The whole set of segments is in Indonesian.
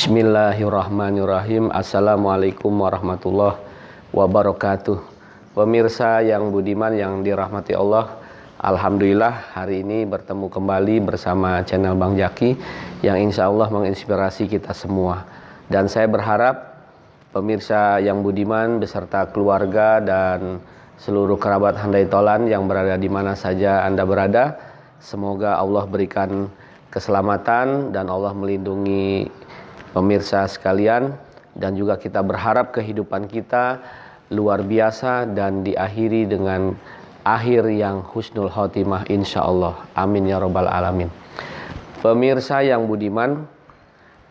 Bismillahirrahmanirrahim. Assalamualaikum warahmatullahi wabarakatuh. Pemirsa yang budiman yang dirahmati Allah, alhamdulillah hari ini bertemu kembali bersama channel Bang Jaki yang insya Allah menginspirasi kita semua. Dan saya berharap pemirsa yang budiman beserta keluarga dan seluruh kerabat handai tolan yang berada di mana saja Anda berada, semoga Allah berikan keselamatan dan Allah melindungi pemirsa sekalian, dan juga kita berharap kehidupan kita luar biasa dan diakhiri dengan akhir yang husnul khotimah insya Allah. Amin ya robbal alamin. Pemirsa yang budiman,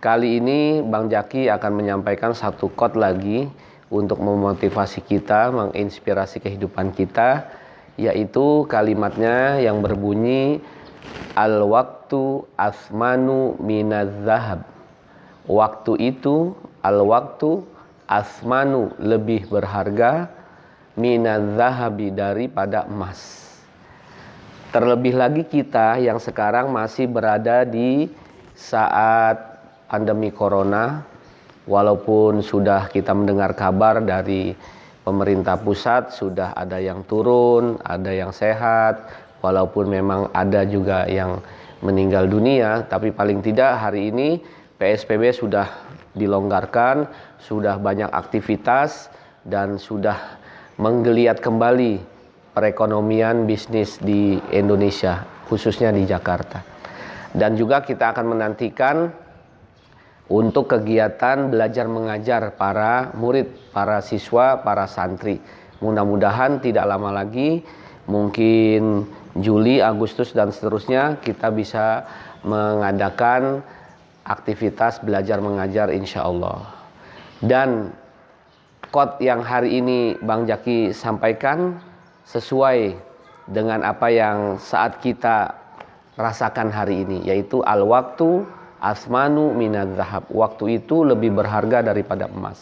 kali ini Bang Jaki akan menyampaikan satu quote lagi untuk memotivasi kita, menginspirasi kehidupan kita, yaitu kalimatnya yang berbunyi al-waktu asmanu minaz zahab. Waktu itu, al-waktu asmanu lebih berharga, minaz zahabi daripada emas. Terlebih lagi kita yang sekarang masih berada di saat pandemi corona, walaupun sudah kita mendengar kabar dari pemerintah pusat sudah ada yang turun, ada yang sehat, walaupun memang ada juga yang meninggal dunia, tapi paling tidak hari ini PSBB sudah dilonggarkan, sudah banyak aktivitas dan sudah menggeliat kembali perekonomian bisnis di Indonesia, khususnya di Jakarta. Dan juga kita akan menantikan untuk kegiatan belajar mengajar para murid, para siswa, para santri. Mudah-mudahan tidak lama lagi, mungkin Juli, Agustus dan seterusnya kita bisa mengadakan aktivitas belajar mengajar insya Allah. Dan quote yang hari ini Bang Jaki sampaikan sesuai dengan apa yang saat kita rasakan hari ini, yaitu al-waktu asmanu minaz zahab. Waktu itu lebih berharga daripada emas.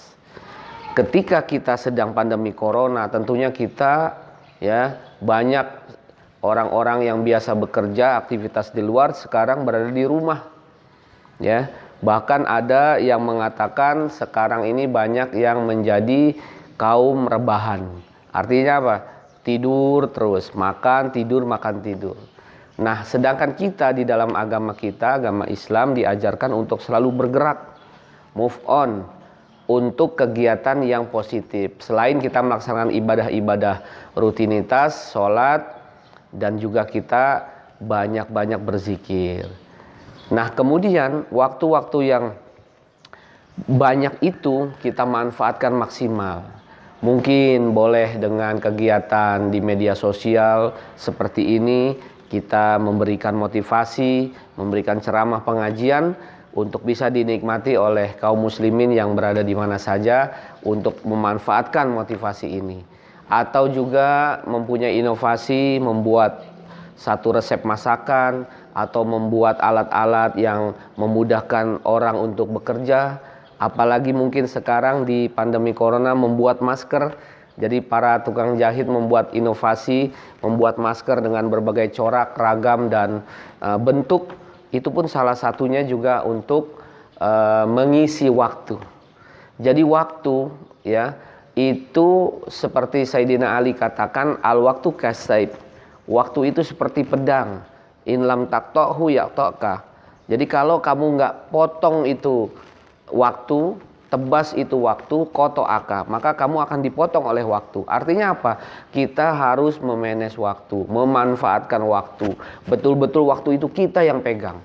Ketika kita sedang pandemi corona, tentunya kita banyak orang-orang yang biasa bekerja aktivitas di luar sekarang berada di rumah. Bahkan ada yang mengatakan sekarang ini banyak yang menjadi kaum rebahan. Artinya apa? Tidur terus, makan, tidur, makan, tidur. Nah, sedangkan kita di dalam agama kita, agama Islam diajarkan untuk selalu bergerak, move on, untuk kegiatan yang positif. Selain kita melaksanakan ibadah-ibadah rutinitas, sholat, dan juga kita banyak-banyak berzikir. Nah, kemudian waktu-waktu yang banyak itu kita manfaatkan maksimal. Mungkin boleh dengan kegiatan di media sosial seperti ini, kita memberikan motivasi, memberikan ceramah pengajian untuk bisa dinikmati oleh kaum muslimin yang berada di mana saja untuk memanfaatkan motivasi ini. Atau juga mempunyai inovasi, membuat satu resep masakan atau membuat alat-alat yang memudahkan orang untuk bekerja. Apalagi mungkin sekarang di pandemi corona membuat masker. Jadi para tukang jahit membuat inovasi, membuat masker dengan berbagai corak, ragam dan bentuk. Itu pun salah satunya juga untuk mengisi waktu. Jadi waktu itu seperti Sayyidina Ali katakan, al-waktu kasaib. Waktu itu seperti pedang. In lam taqta'hu yaqta'ka. Jadi kalau kamu nggak potong itu waktu, tebas itu waktu, qata'aka, maka kamu akan dipotong oleh waktu. Artinya apa? Kita harus memanage waktu, memanfaatkan waktu. Betul-betul waktu itu kita yang pegang.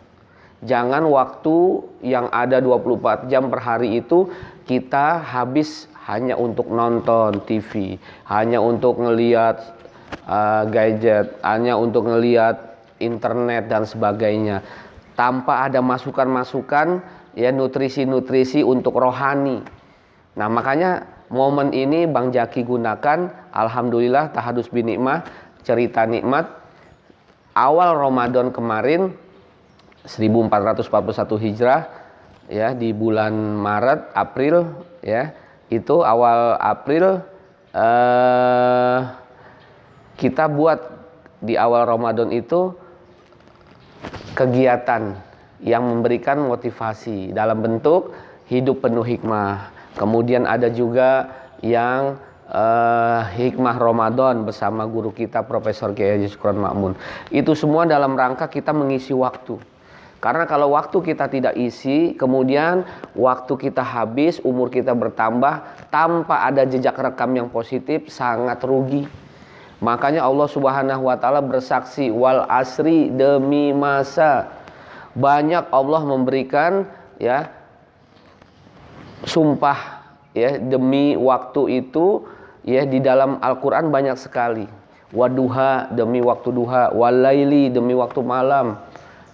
Jangan waktu yang ada 24 jam per hari itu kita habis hanya untuk nonton TV, hanya untuk ngelihat gadget, hanya untuk ngelihat internet dan sebagainya, tanpa ada masukan-masukan nutrisi-nutrisi untuk rohani. Nah, makanya momen ini Bang Jaki gunakan, alhamdulillah tahadus binikmah, cerita nikmat. Awal Ramadan kemarin 1441 Hijrah di bulan Maret, April itu awal April kita buat di awal Ramadan itu kegiatan yang memberikan motivasi dalam bentuk hidup penuh hikmah. Kemudian ada juga yang hikmah Ramadan bersama guru kita Profesor Kiai Haji Syukron Ma'mun. Itu semua dalam rangka kita mengisi waktu. Karena kalau waktu kita tidak isi, kemudian waktu kita habis, umur kita bertambah tanpa ada jejak rekam yang positif, sangat rugi. Makanya Allah Subhanahu wa taala bersaksi, wal asri, demi masa. Banyak Allah memberikan ya sumpah ya demi waktu itu ya di dalam Al-Qur'an banyak sekali. Waduha, demi waktu duha, walaili, demi waktu malam,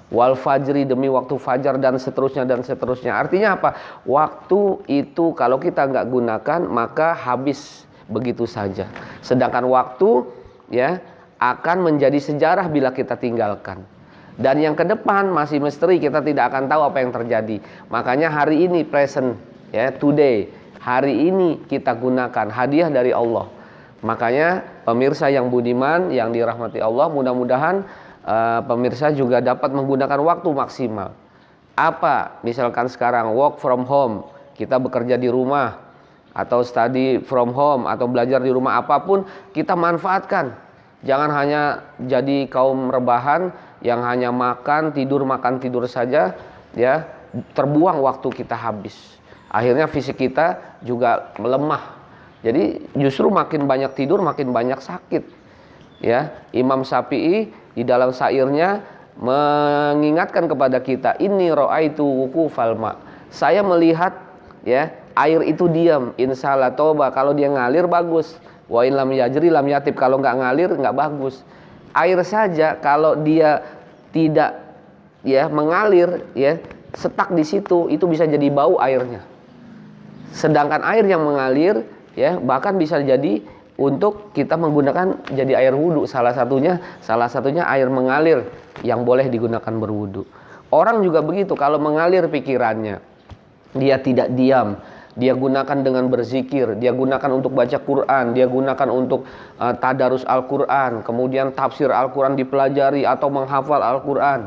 wal fajri, demi waktu fajar, dan seterusnya dan seterusnya. Artinya apa? Waktu itu kalau kita nggak gunakan maka habis begitu saja. Sedangkan waktu ya akan menjadi sejarah bila kita tinggalkan. Dan yang ke depan masih misteri, kita tidak akan tahu apa yang terjadi. Makanya hari ini present ya, today, hari ini kita gunakan, hadiah dari Allah. Makanya pemirsa yang budiman, yang dirahmati Allah, mudah-mudahan pemirsa juga dapat menggunakan waktu maksimal. Apa? Misalkan sekarang work from home, kita bekerja di rumah, atau study from home, atau belajar di rumah, apapun kita manfaatkan. Jangan hanya jadi kaum rebahan yang hanya makan tidur saja ya, terbuang waktu kita habis. Akhirnya fisik kita juga melemah. Jadi justru makin banyak tidur makin banyak sakit. Ya, Imam Syafi'i di dalam syairnya mengingatkan kepada kita, inni ra'aitu wuqufal ma. Saya melihat ya, air itu diam, insyaallah toba, kalau dia ngalir bagus. Wa in lam yajri lam yatib, kalau nggak ngalir nggak bagus. Air saja kalau dia tidak ya mengalir ya, setak di situ, itu bisa jadi bau airnya. Sedangkan air yang mengalir ya bahkan bisa jadi untuk kita menggunakan jadi air wudhu. Salah satunya air mengalir yang boleh digunakan berwudhu. Orang juga begitu, kalau mengalir pikirannya, dia tidak diam, dia gunakan dengan berzikir, dia gunakan untuk baca Quran, dia gunakan untuk tadarus Al-Quran, kemudian tafsir Al-Quran dipelajari atau menghafal Al-Quran.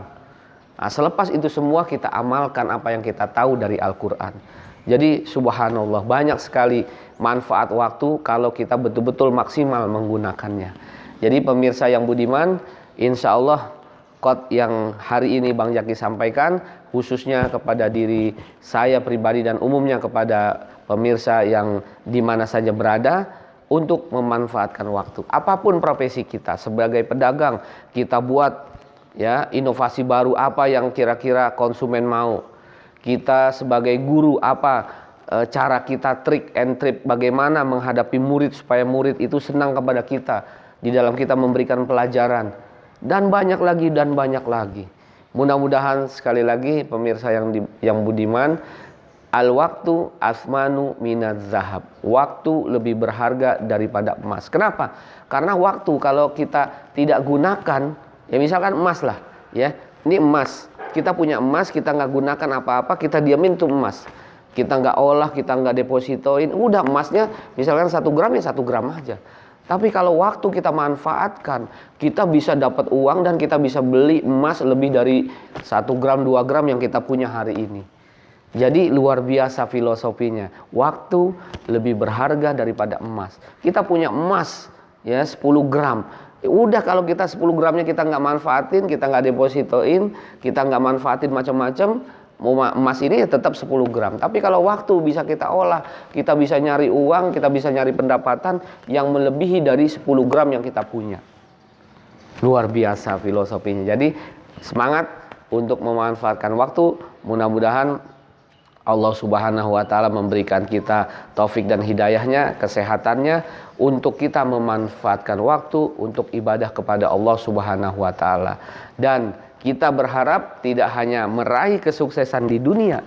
Nah, selepas itu semua kita amalkan apa yang kita tahu dari Al-Quran. Jadi subhanallah, banyak sekali manfaat waktu kalau kita betul-betul maksimal menggunakannya. Jadi pemirsa yang budiman, insya Allah quote yang hari ini Bang Jaki sampaikan khususnya kepada diri saya pribadi dan umumnya kepada pemirsa yang di mana saja berada, untuk memanfaatkan waktu. Apapun profesi kita, sebagai pedagang kita buat ya inovasi baru apa yang kira-kira konsumen mau. Kita sebagai guru apa cara kita trik and trip bagaimana menghadapi murid supaya murid itu senang kepada kita di dalam kita memberikan pelajaran, dan banyak lagi. Mudah-mudahan sekali lagi pemirsa yang budiman, al waktu asmanu minaz zahab. Waktu lebih berharga daripada emas. Kenapa? Karena waktu kalau kita tidak gunakan, ya misalkan emas lah, ya ini emas. Kita punya emas, kita nggak gunakan apa-apa, kita diamin tuh emas. Kita nggak olah, kita nggak depositoin, udah emasnya misalkan 1 gram ya 1 gram aja. Tapi kalau waktu kita manfaatkan, kita bisa dapat uang dan kita bisa beli emas lebih dari 1 gram, 2 gram yang kita punya hari ini. Jadi luar biasa filosofinya. Waktu lebih berharga daripada emas. Kita punya emas ya 10 gram. Udah kalau kita 10 gramnya kita nggak manfaatin, kita nggak depositoin, kita nggak manfaatin macam-macam, emas ini ya tetap 10 gram. Tapi kalau waktu bisa kita olah, kita bisa nyari uang, kita bisa nyari pendapatan yang melebihi dari 10 gram yang kita punya. Luar biasa filosofinya. Jadi semangat untuk memanfaatkan waktu. Mudah-mudahan Allah Subhanahu wa taala memberikan kita taufik dan hidayahnya, kesehatannya untuk kita memanfaatkan waktu untuk ibadah kepada Allah Subhanahu wa taala. Dan kita berharap tidak hanya meraih kesuksesan di dunia,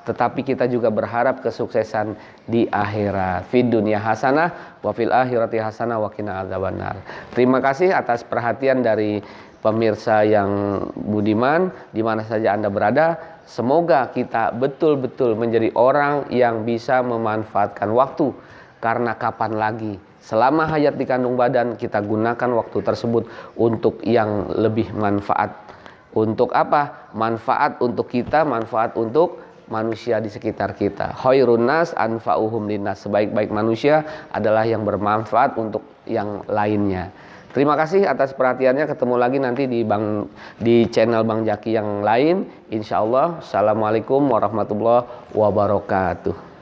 tetapi kita juga berharap kesuksesan di akhirat. Fid dunya hasanah wa fil akhirati hasanah wa qina adzabannar. Terima kasih atas perhatian dari pemirsa yang budiman di mana saja Anda berada. Semoga kita betul-betul menjadi orang yang bisa memanfaatkan waktu, karena kapan lagi, selama hayat di kandung badan kita gunakan waktu tersebut untuk yang lebih manfaat. Untuk apa? Manfaat untuk kita, manfaat untuk manusia di sekitar kita. Khairun nas anfa'uhum linnas. Sebaik-baik manusia adalah yang bermanfaat untuk yang lainnya. Terima kasih atas perhatiannya. Ketemu lagi nanti di channel Bang Jaki yang lain. Insya Allah. Assalamualaikum warahmatullahi wabarakatuh.